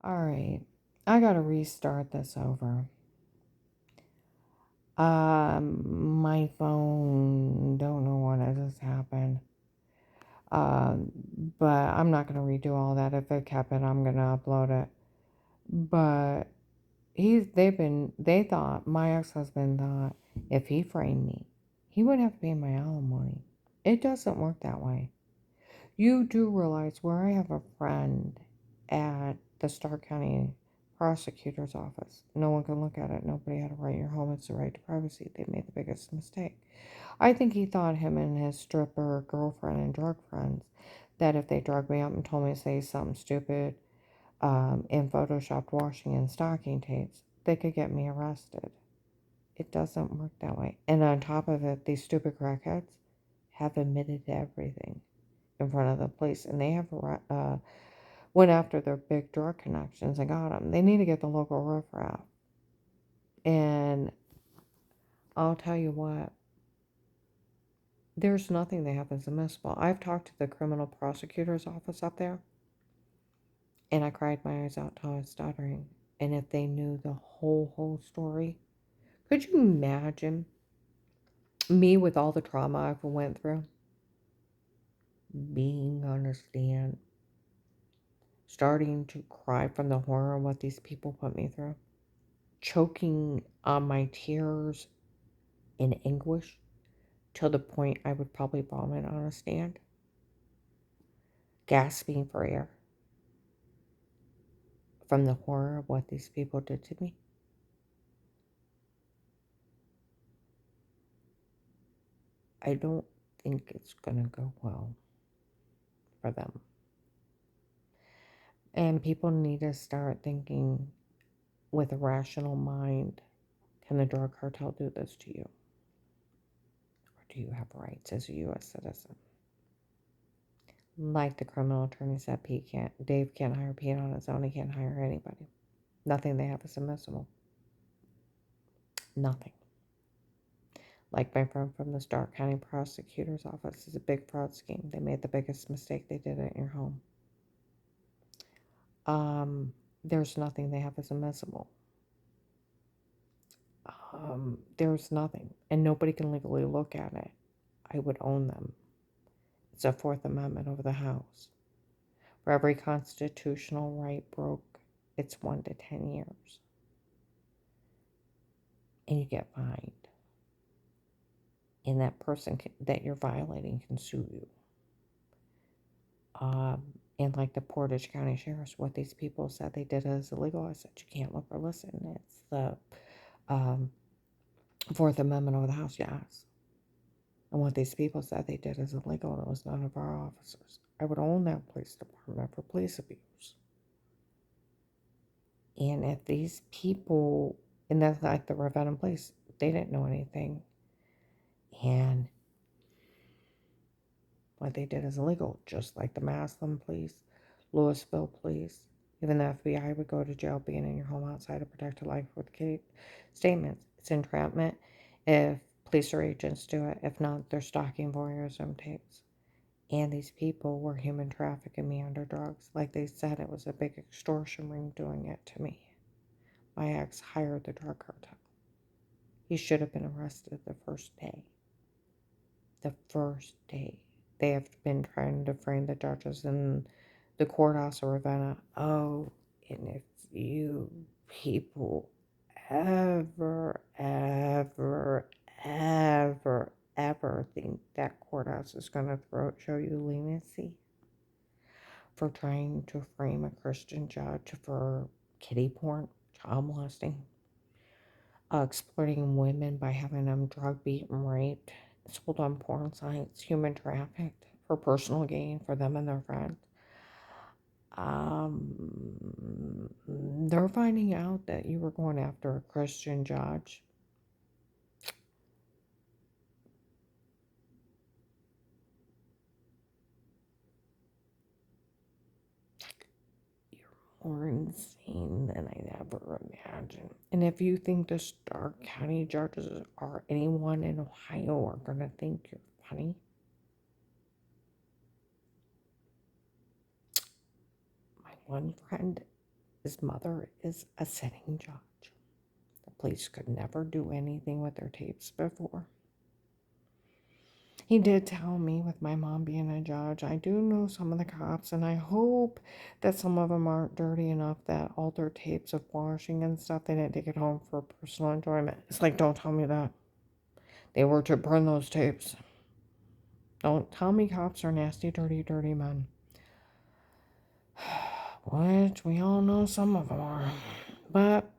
Alright. I gotta restart this over. My phone, don't know what has happened. Um, but I'm not gonna redo all that. If it happened, I'm gonna upload it. But they thought, my ex-husband thought, if he framed me, he would have to pay my alimony. It doesn't work that way. You do realize where I have a friend at the Stark County prosecutor's office. No one can look at it. Nobody had a right in your home. It's the right to privacy. They made the biggest mistake. I think he thought him and his stripper girlfriend and drug friends that if they drugged me up and told me to say something stupid in photoshopped washing and stocking tapes, they could get me arrested. It doesn't work that way. And on top of it, these stupid crackheads have admitted to everything in front of the police, and they have went after their big drug connections and got them. They need to get the local riffraff. And I'll tell you what, there's nothing they have as admissible. I've talked to the criminal prosecutor's office up there, and I cried my eyes out till I was stuttering. And if they knew the whole story, could you imagine me with all the trauma I've went through, being on a stand, starting to cry from the horror of what these people put me through, choking on my tears in anguish till the point I would probably vomit on a stand, gasping for air from the horror of what these people did to me? I don't think it's going to go well for them. And people need to start thinking with a rational mind, can the drug cartel do this to you? Or do you have rights as a U.S. citizen? Like the criminal attorney said, Dave can't hire Pete on his own. He can't hire anybody. Nothing they have is admissible. Nothing. Like my friend from the Stark County Prosecutor's Office, is a big fraud scheme. They made the biggest mistake they did at your home. There's nothing they have as admissible. There's nothing, and nobody can legally look at it. I would own them. It's a Fourth Amendment over the House. For every constitutional right broke, it's 1 to 10 years. And you get fined. And that person that you're violating can sue you. And like the Portage County Sheriff's, what these people said they did is illegal. I said, you can't look or listen. It's the Fourth Amendment over the House, yes. And what these people said they did is illegal, and it was none of our officers. I would own that police department for police abuse. And if these people, and that's like the Ravenna police, they didn't know anything. And what they did is illegal, just like the Maslin police, Louisville police. Even the FBI would go to jail being in your home outside to protect your life with statements. It's entrapment if police or agents do it. If not, they're stalking voyeurism tapes. And these people were human trafficking me under drugs. Like they said, it was a big extortion ring doing it to me. My ex hired the drug cartel. He should have been arrested the first day. The first day. They have been trying to frame the judges in the courthouse of Ravenna. Oh, and if you people ever, ever, ever, ever think that courthouse is going to show you leniency for trying to frame a Christian judge for kiddie porn, child molesting, exploiting women by having them drug beaten, raped, sold on porn sites, human trafficked for personal gain for them and their friends. They're finding out that you were going after a Christian judge. You're more insane than I ever imagined. And if you think the Stark County judges or anyone in Ohio are going to think you're funny, my one friend His mother is a sitting judge. The police could never do anything with their tapes before. He did tell me, with my mom being a judge, I do know some of the cops, and I hope that some of them aren't dirty enough that all their tapes of washing and stuff, they didn't take it home for personal enjoyment. It's like, don't tell me that. They were to burn those tapes. Don't tell me cops are nasty, dirty, dirty men. Which we all know some of them are. But,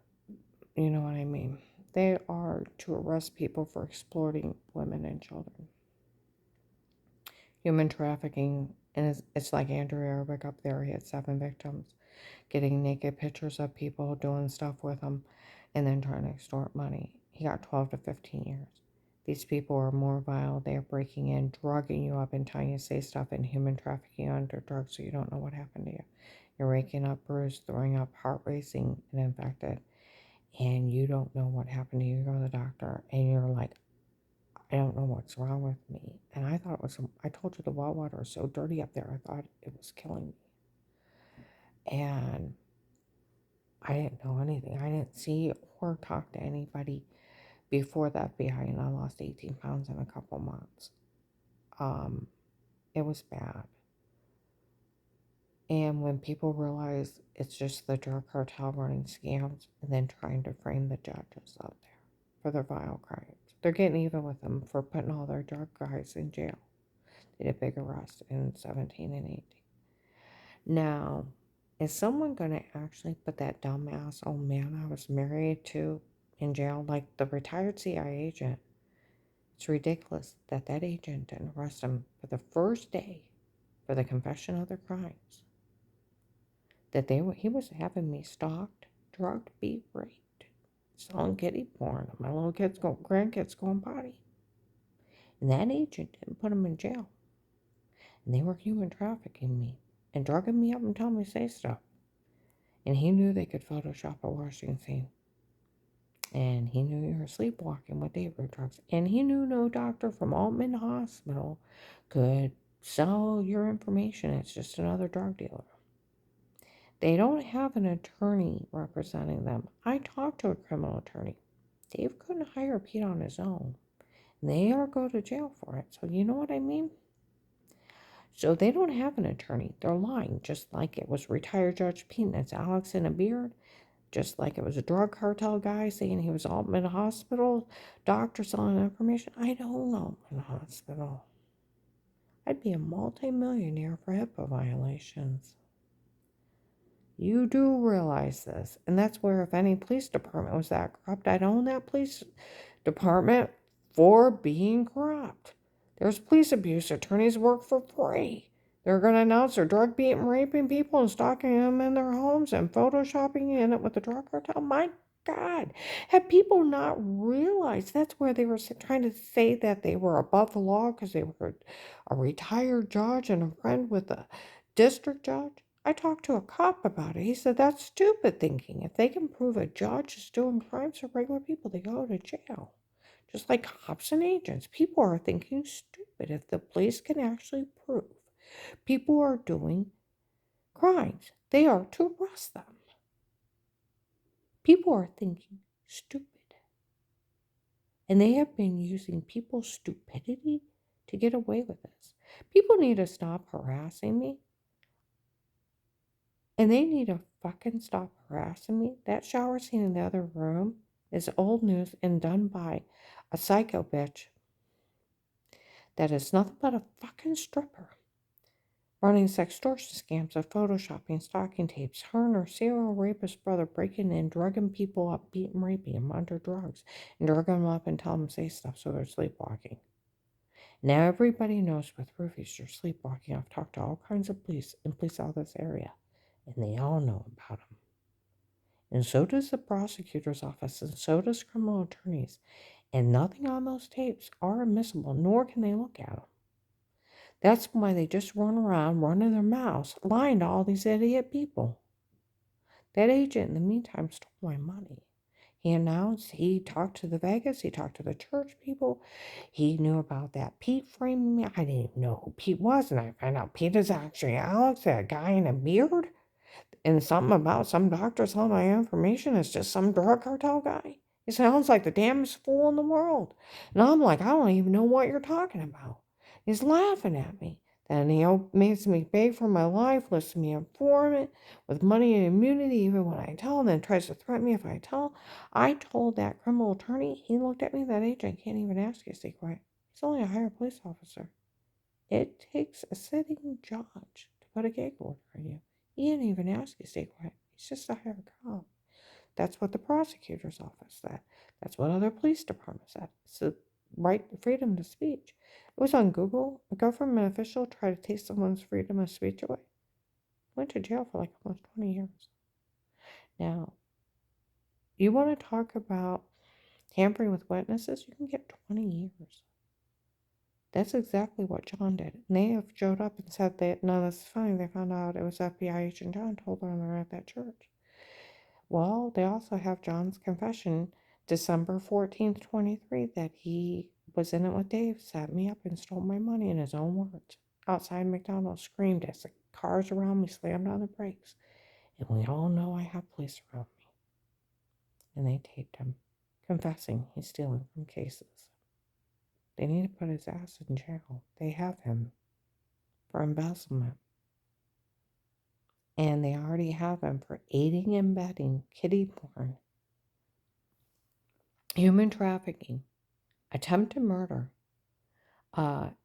you know what I mean. They are to arrest people for exploiting women and children. Human trafficking, and it's like Andrew Arabic up there. He had 7 victims, getting naked pictures of people, doing stuff with them, and then trying to extort money. He got 12 to 15 years. These people are more vile. They are breaking in, drugging you up, and telling you to say stuff, and human trafficking under drugs so you don't know what happened to you. You're waking up bruised, throwing up, heart racing, and infected, and you don't know what happened to you. You go to the doctor, and you're like, I don't know what's wrong with me. And I thought it was, I told you the well water is so dirty up there, I thought it was killing me. And I didn't know anything. I didn't see or talk to anybody before the FBI, and I lost 18 pounds in a couple months. It was bad. And when people realize it's just the drug cartel running scams and then trying to frame the judges out there for their vile crimes, they're getting even with them for putting all their drug guys in jail. They did a big arrest in 17 and 18. Now, is someone going to actually put that dumbass old man I was married to in jail like the retired CIA agent? It's ridiculous that that agent didn't arrest him for the first day for the confession of their crimes. That he was having me stalked, drugged, beat, raped, selling kiddie porn. My little grandkids going potty. And that agent didn't put him in jail. And they were human trafficking me and drugging me up and telling me to say stuff. And he knew they could Photoshop a washing scene. And he knew you were sleepwalking with David drugs. And he knew no doctor from Altman Hospital could sell your information. It's just another drug dealer. They don't have an attorney representing them. I talked to a criminal attorney. Dave couldn't hire Pete on his own. They are go to jail for it. So you know what I mean? So they don't have an attorney. They're lying, just like it was retired Judge Pete and it's Alex in a beard. Just like it was a drug cartel guy saying he was Altman Hospital, doctor selling information. I don't know Altman Hospital. I'd be a multi-millionaire for HIPAA violations. You do realize this. And that's where if any police department was that corrupt, I'd own that police department for being corrupt. There's police abuse attorneys work for free. They're going to announce they're drug beating, raping people and stalking them in their homes and photoshopping in it with the drug cartel. My God, have people not realized that's where they were trying to say that they were above the law because they were a retired judge and a friend with a district judge? I talked to a cop about it. He said that's stupid thinking. If they can prove a judge is doing crimes for regular people, they go to jail. Just like cops and agents. People are thinking stupid if the police can actually prove people are doing crimes. They are to arrest them. People are thinking stupid. And they have been using people's stupidity to get away with this. People need to stop harassing me. And they need to fucking stop harassing me. That shower scene in the other room is old news and done by a psycho bitch that is nothing but a fucking stripper. Running sextortion scams of photoshopping, stalking tapes, her and her serial rapist brother breaking in, drugging people up, beating, raping them under drugs, and drugging them up and telling them to say stuff so they're sleepwalking. Now everybody knows with roofies you're sleepwalking. I've talked to all kinds of police and police out of this area, and they all know about them. And so does the prosecutor's office, and so does criminal attorneys. And nothing on those tapes are admissible, nor can they look at them. That's why they just run around running their mouths, lying to all these idiot people. That agent, in the meantime, stole my money. He announced, he talked to the Vegas, he talked to the church people. He knew about that Pete framing me. I didn't even know who Pete was, and I found out Pete is actually Alex, that guy in a beard. And something about some doctor selling my information is just some drug cartel guy. He sounds like the damnest fool in the world. And I'm like, I don't even know what you're talking about. He's laughing at me. Then he makes me beg for my life, lists me informant with money and immunity even when I tell, and then tries to threaten me if I tell. I told that criminal attorney, he looked at me, that agent can't even ask you to stay quiet. He's only a higher police officer. It takes a sitting judge to put a gag order on you. He didn't even ask you to stay quiet. He's just a higher cop. That's what the prosecutor's office said. That's what other police departments said. It's the right freedom to speech. It was on Google. A government official tried to take someone's freedom of speech away. Went to jail for like almost 20 years. Now, you want to talk about tampering with witnesses? You can get 20 years. That's exactly what John did. And they have showed up and said that, no, this is funny. They found out it was FBI agent John told them they're at that church. Well, they also have John's confession, December 14th, 23, that he was in it with Dave, set me up and stole my money in his own words. Outside McDonald's, screamed as the cars around me slammed on the brakes. And we all know I have police around me. And they taped him, confessing he's stealing from cases. They need to put his ass in jail. They have him for embezzlement. And they already have him for aiding and abetting kiddie porn, human trafficking, attempted murder,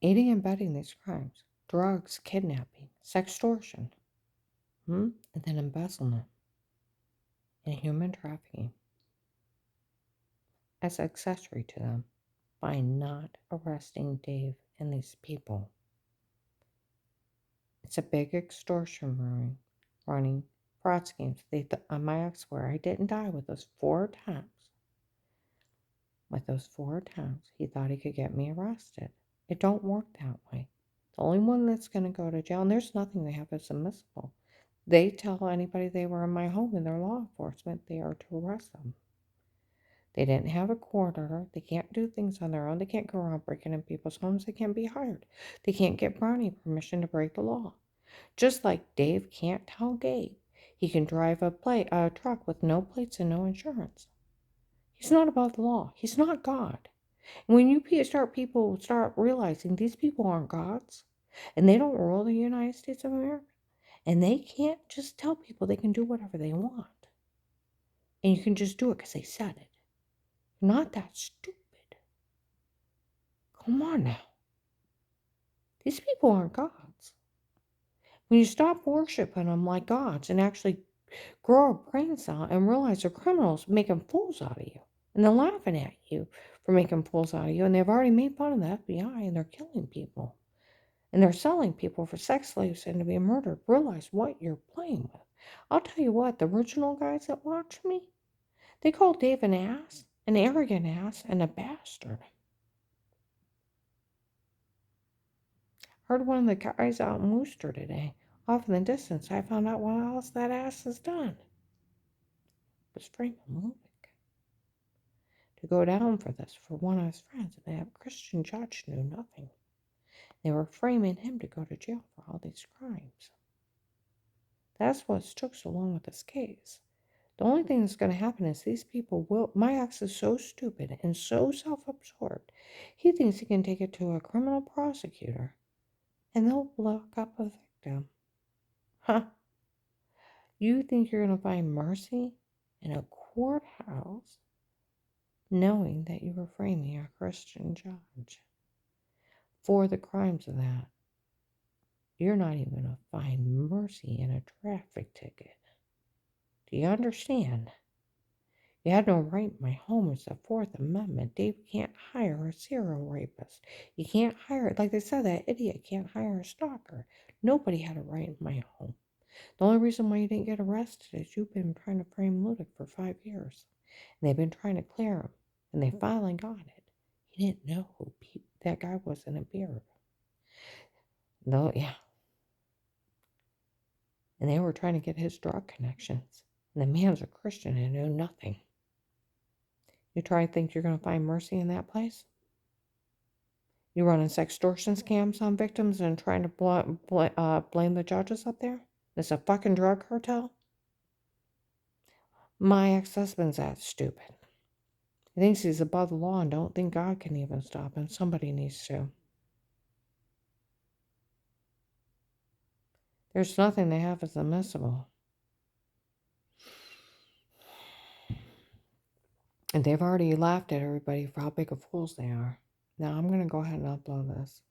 aiding and abetting these crimes, drugs, kidnapping, sextortion, and then embezzlement and human trafficking as accessory to them by not arresting Dave and these people. It's a big extortion running fraud schemes. My ex swear I didn't die with those 4 times. With those 4 attempts, he thought he could get me arrested. It don't work that way. The only one that's going to go to jail, and there's nothing they have that's admissible. They tell anybody they were in my home and their law enforcement, they are to arrest them. They didn't have a court order. They can't do things on their own. They can't go around breaking in people's homes. They can't be hired. They can't get Brownie permission to break the law. Just like Dave can't tell Gabe he can drive a truck with no plates and no insurance. He's not above the law. He's not God. And when people start realizing these people aren't gods, and they don't rule the United States of America, and they can't just tell people they can do whatever they want, and you can just do it because they said it. You're not that stupid. Come on now. These people aren't gods. When you stop worshiping them like gods and actually grow our brains out and realize they're criminals making fools out of you, and they're laughing at you for making fools out of you, and they've already made fun of the FBI, and they're killing people, and they're selling people for sex slaves and to be murdered. Realize what you're playing with. I'll tell you what, the original guys that watched me, they called Dave an ass, an arrogant ass, and a bastard. Heard one of the guys out in Worcester today. Off in the distance, I found out what else that ass has done. It was framing Lubick to go down for this for one of his friends, and that Christian judge knew nothing. They were framing him to go to jail for all these crimes. That's what took so long with this case. The only thing that's going to happen is these people will. My ex is so stupid and so self-absorbed. He thinks he can take it to a criminal prosecutor, and they'll lock up a victim. Huh? You think you're going to find mercy in a courthouse knowing that you were framing a Christian judge for the crimes of that? You're not even going to find mercy in a traffic ticket. Do you understand? You had no right in my home. It's the 4th Amendment. Dave can't hire a serial rapist. You can't hire, like they said, that idiot can't hire a stalker. Nobody had a right in my home. The only reason why you didn't get arrested is you've been trying to frame Ludick for 5 years. And they've been trying to clear him. And they finally got it. He didn't know who that guy was in a beard. No, yeah. And they were trying to get his drug connections. And the man's a Christian and knew nothing. You try to think you're going to find mercy in that place? You running sextortion scams on victims and trying to blame the judges up there? It's a fucking drug cartel? My ex-husband's that stupid. He thinks he's above the law and don't think God can even stop him. Somebody needs to. There's nothing they have that's admissible. And they've already laughed at everybody for how big of fools they are. Now I'm going to go ahead and upload this.